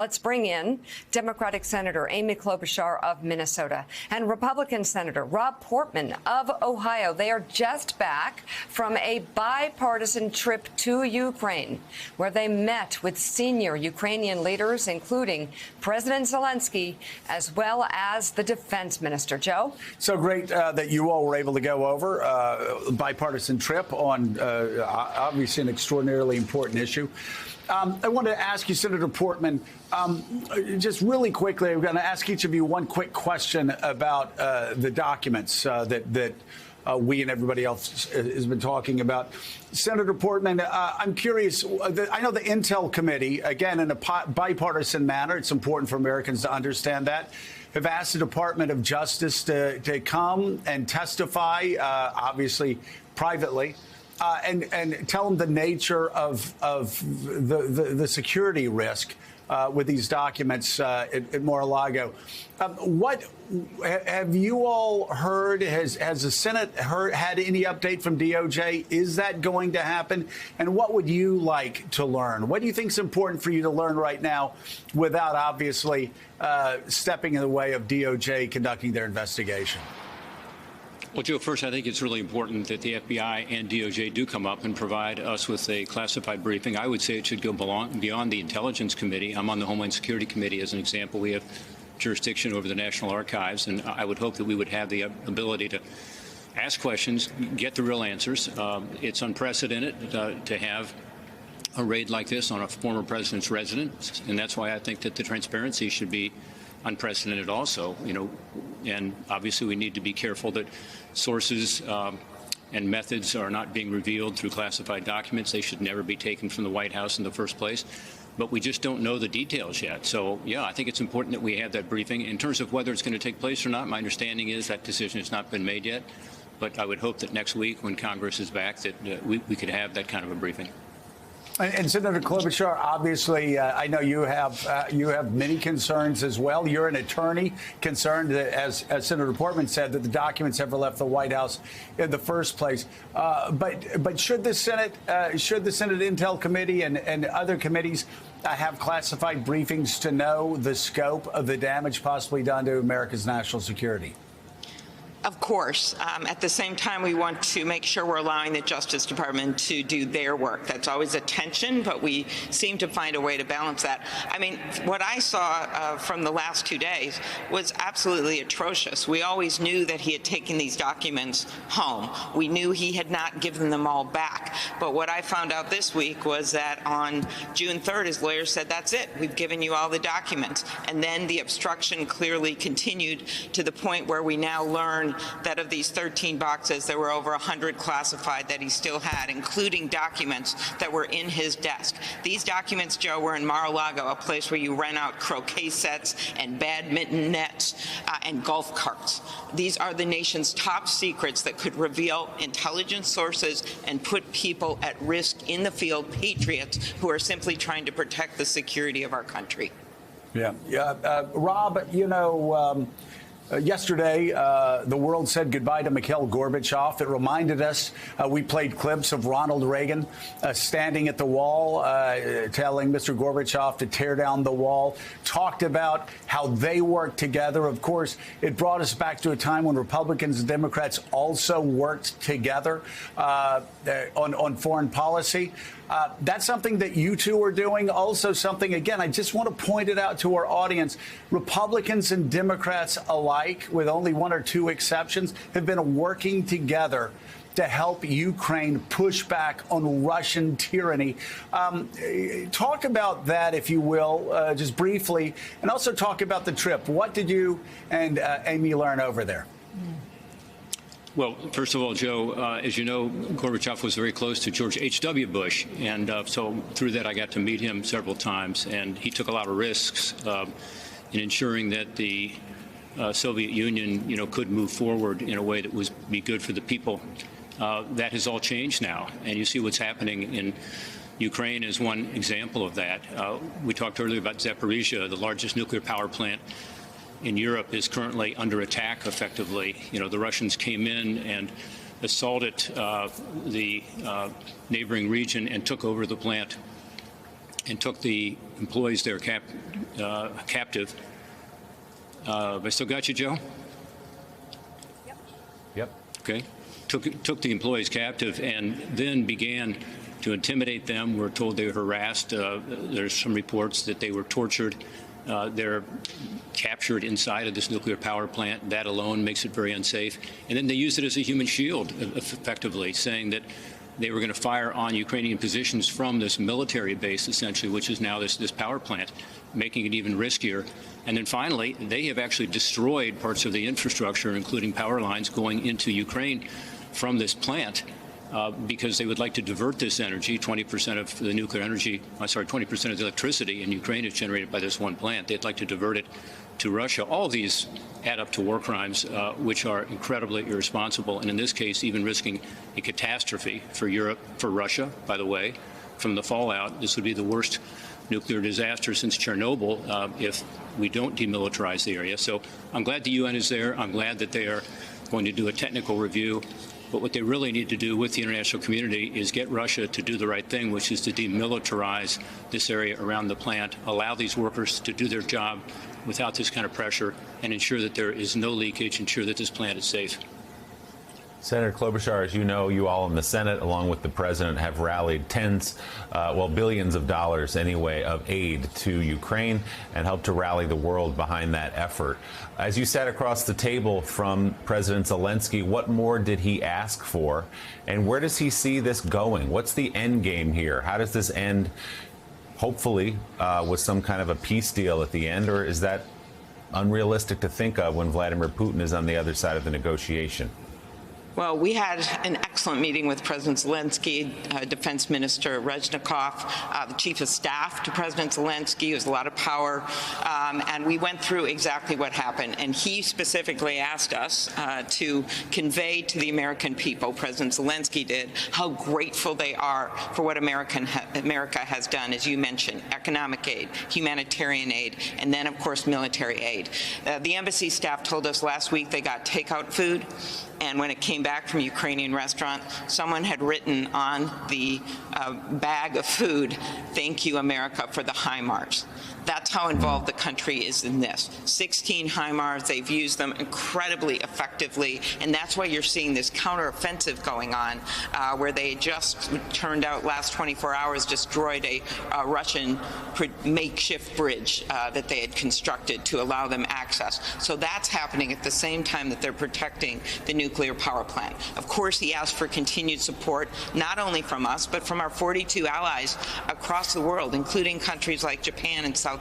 Let's bring in Democratic Senator Amy Klobuchar of Minnesota and Republican Senator Rob Portman of Ohio. They are just back from a bipartisan trip to Ukraine, where they met with senior Ukrainian leaders, including President Zelensky, as well as the defense minister. Joe? So great that you all were able to go over a bipartisan trip on obviously an extraordinarily important issue. I want to ask you, Senator Portman, just really quickly, I'm going to ask each of you one quick question about the documents that we and everybody else has been talking about. Senator Portman, I'm curious. I know the Intel Committee, again, in a bipartisan manner, it's important for Americans to understand that, have asked the Department of Justice to come and testify, obviously privately, and tell them the nature of the security risk with these documents at Mar-a-Lago. What have you all heard? Has the Senate had any update from DOJ? Is that going to happen? And what would you like to learn? What do you think is important for you to learn right now without obviously stepping in the way of DOJ conducting their investigation? Well, Joe, first, I think it's really important that the FBI and DOJ do come up and provide us with a classified briefing. I would say it should go beyond the Intelligence Committee. I'm on the Homeland Security Committee, as an example. We have jurisdiction over the National Archives, and I would hope that we would have the ability to ask questions, get the real answers. It's unprecedented to have a raid like this on a former president's residence, and that's why I think that the transparency should be unprecedented also, and obviously we need to be careful that sources and methods are not being revealed through classified documents. They should never be taken from the White House in the first place. But we just don't know the details yet. So, yeah, I think it's important that we have that briefing. In terms of whether it's going to take place or not, my understanding is that decision has not been made yet. But I would hope that next week, when Congress is back, that we could have that kind of a briefing. And Senator Klobuchar, obviously, I know you have many concerns as well. You're an attorney concerned that, as Senator Portman said, that the documents ever left the White House in the first place. But should the Senate Intel Committee and other committees have classified briefings to know the scope of the damage possibly done to America's national security? Of course. At the same time, we want to make sure we're allowing the Justice Department to do their work. That's always a tension, but we seem to find a way to balance that. I mean, what I saw from the last 2 days was absolutely atrocious. We always knew that he had taken these documents home. We knew he had not given them all back. But what I found out this week was that on June 3rd, his lawyers said, that's it. We've given you all the documents. And then the obstruction clearly continued to the point where we now learn that of these 13 boxes, there were over 100 classified that he still had, including documents that were in his desk. These documents, Joe, were in Mar-a-Lago, a place where you rent out croquet sets and badminton nets and golf carts. These are the nation's top secrets that could reveal intelligence sources and put people at risk in the field, patriots who are simply trying to protect the security of our country. Yeah. Rob, yesterday, the world said goodbye to Mikhail Gorbachev. It reminded us, we played clips of Ronald Reagan standing at the wall, telling Mr. Gorbachev to tear down the wall, talked about how they worked together. Of course, it brought us back to a time when Republicans and Democrats also worked together on foreign policy. That's something that you two are doing. Also something, again, I just want to point it out to our audience. Republicans and Democrats alike, with only one or two exceptions, have been working together to help Ukraine push back on Russian tyranny. Talk about that, if you will, just briefly, and also talk about the trip. What did you and Amy learn over there? Well, first of all, Joe, as you know, Gorbachev was very close to George H.W. Bush, and so through that I got to meet him several times, and he took a lot of risks in ensuring that the Soviet Union, could move forward in a way that was be good for the people. That has all changed now, and you see what's happening in Ukraine is one example of that. We talked earlier about Zaporizhzhia, the largest nuclear power plant in Europe is currently under attack effectively. The Russians came in and assaulted the neighboring region and took over the plant and took the employees there captive. I still got you, Joe? Yep. Okay. Took the employees captive and then began to intimidate them. We're told they were harassed. There's some reports that they were tortured. They're captured inside of this nuclear power plant. That alone makes it very unsafe. And then they used it as a human shield, effectively, saying that they were going to fire on Ukrainian positions from this military base, essentially, which is now this power plant, making it even riskier. And then finally, they have actually destroyed parts of the infrastructure, including power lines going into Ukraine from this plant. Because they would like to divert this energy, 20% of the nuclear energy, 20% of the electricity in Ukraine is generated by this one plant. They'd like to divert it to Russia. All of these add up to war crimes, which are incredibly irresponsible, and in this case, even risking a catastrophe for Europe, for Russia, by the way, from the fallout. This would be the worst nuclear disaster since Chernobyl if we don't demilitarize the area. So I'm glad the UN is there. I'm glad that they are going to do a technical review. But what they really need to do with the international community is get Russia to do the right thing, which is to demilitarize this area around the plant, allow these workers to do their job without this kind of pressure, and ensure that there is no leakage, ensure that this plant is safe. Senator Klobuchar, as you know, you all in the Senate, along with the president, have rallied billions of dollars anyway, of aid to Ukraine and helped to rally the world behind that effort. As you sat across the table from President Zelensky, what more did he ask for? And where does he see this going? What's the end game here? How does this end, hopefully, with some kind of a peace deal at the end? Or is that unrealistic to think of when Vladimir Putin is on the other side of the negotiation? Well, we had an excellent meeting with President Zelensky, Defense Minister Reznikov, the Chief of Staff to President Zelensky, who has a lot of power, and we went through exactly what happened. And he specifically asked us to convey to the American people, President Zelensky did, how grateful they are for what America has done, as you mentioned, economic aid, humanitarian aid, and then, of course, military aid. The embassy staff told us last week they got takeout food. And when it came back from a Ukrainian restaurant, someone had written on the bag of food, "Thank you, America, for the HIMARS." That's how involved the country is in this. 16 HIMARS, they've used them incredibly effectively, and that's why you're seeing this counteroffensive going on, where they just turned out last 24 hours destroyed a Russian makeshift bridge that they had constructed to allow them access. So that's happening at the same time that they're protecting the nuclear power plant. Of course, he asked for continued support, not only from us, but from our 42 allies across the world, including countries like Japan and South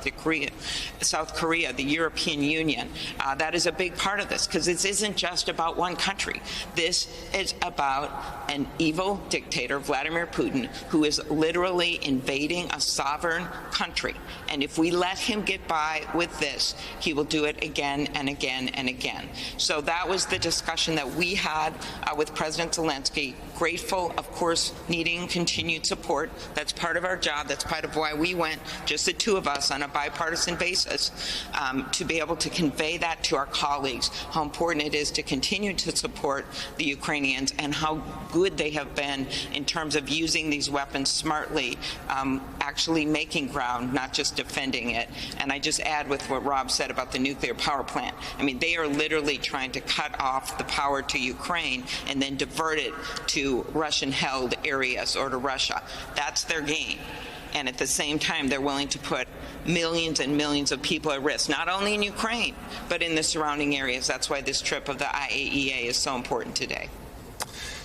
Korea, the European Union. That is a big part of this, because this isn't just about one country. This is about an evil dictator, Vladimir Putin, who is literally invading a sovereign country. And if we let him get by with this, he will do it again and again and again. So that was the discussion that we had with President Zelensky. Grateful, of course, needing continued support. That's part of our job. That's part of why we went, just the two of us, on a bipartisan basis, to be able to convey that to our colleagues, how important it is to continue to support the Ukrainians and how good they have been in terms of using these weapons smartly, actually making ground, not just defending it. And I just add with what Rob said about the nuclear power plant. I mean, they are literally trying to cut off the power to Ukraine and then divert it to Russian-held areas or to Russia. That's their game. And at the same time, they're willing to put millions and millions of people at risk, not only in Ukraine, but in the surrounding areas. That's why this trip of the IAEA is so important today.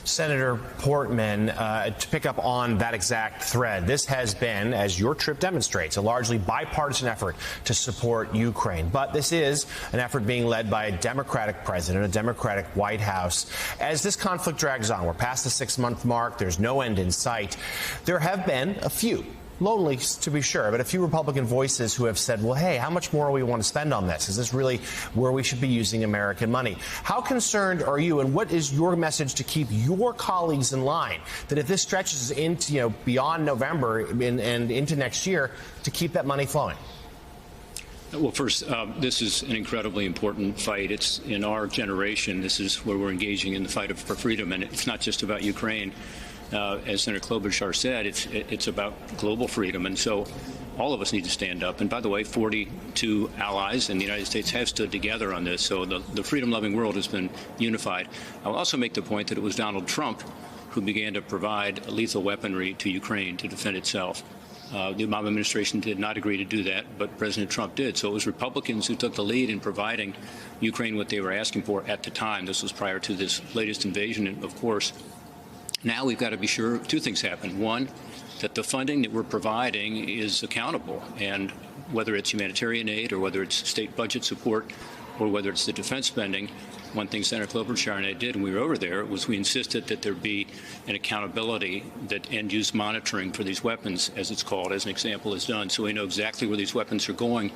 Senator Portman, to pick up on that exact thread, this has been, as your trip demonstrates, a largely bipartisan effort to support Ukraine. But this is an effort being led by a Democratic president, a Democratic White House. As this conflict drags on, we're past the 6-month mark. There's no end in sight. There have been a few, lonely to be sure, but a few Republican voices who have said, well, hey, how much more do we want to spend on this? Is this really where we should be using American money? How concerned are you, and what is your message to keep your colleagues in line, that if this stretches into, beyond November and into next year, to keep that money flowing? Well, first, this is an incredibly important fight. It's in our generation. This is where we're engaging in the fight for freedom, and it's not just about Ukraine. As Senator Klobuchar said, it's about global freedom. And so all of us need to stand up. And by the way, 42 allies in the United States have stood together on this. So the freedom-loving world has been unified. I'll also make the point that it was Donald Trump who began to provide lethal weaponry to Ukraine to defend itself. The Obama administration did not agree to do that, but President Trump did. So it was Republicans who took the lead in providing Ukraine what they were asking for at the time. This was prior to this latest invasion, and of course. Now we've got to be sure two things happen. One, that the funding that we're providing is accountable, and whether it's humanitarian aid or whether it's state budget support or whether it's the defense spending, one thing Senator Klobuchar and I did when we were over there was we insisted that there be an accountability that end-use monitoring for these weapons, as it's called, as an example, is done, so we know exactly where these weapons are going,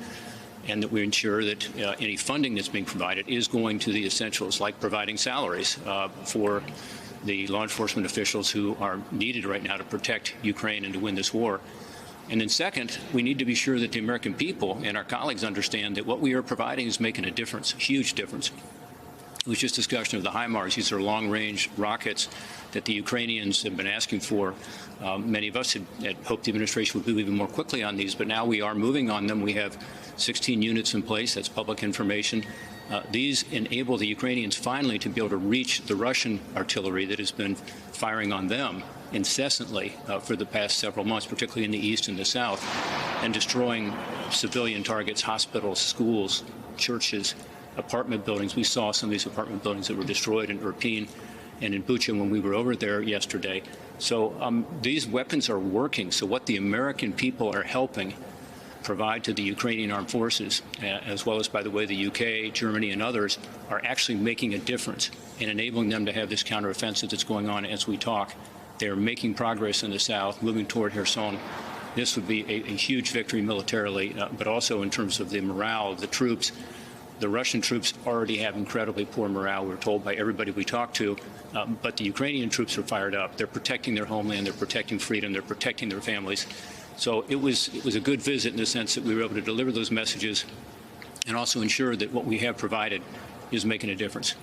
and that we ensure that any funding that's being provided is going to the essentials, like providing salaries for the law enforcement officials who are needed right now to protect Ukraine and to win this war. And then second, we need to be sure that the American people and our colleagues understand that what we are providing is making a difference, a huge difference. It was just discussion of the HIMARS. These are long-range rockets that the Ukrainians have been asking for. Many of us had hoped the administration would move even more quickly on these, but now we are moving on them. We have 16 units in place. That's public information. These enable the Ukrainians finally to be able to reach the Russian artillery that has been firing on them incessantly for the past several months, particularly in the east and the south, and destroying civilian targets, hospitals, schools, churches, apartment buildings. We saw some of these apartment buildings that were destroyed in Irpin and in Bucha when we were over there yesterday. So these weapons are working. So what the American people are helping provide to the Ukrainian armed forces, as well as, by the way, the UK, Germany, and others, are actually making a difference in enabling them to have this counteroffensive that's going on as we talk. They are making progress in the south, moving toward Kherson. This would be a huge victory militarily, but also in terms of the morale of the troops. The Russian troops already have incredibly poor morale, we're told by everybody we talk to, but the Ukrainian troops are fired up. They're protecting their homeland, they're protecting freedom, they're protecting their families. So it was a good visit in the sense that we were able to deliver those messages and also ensure that what we have provided is making a difference.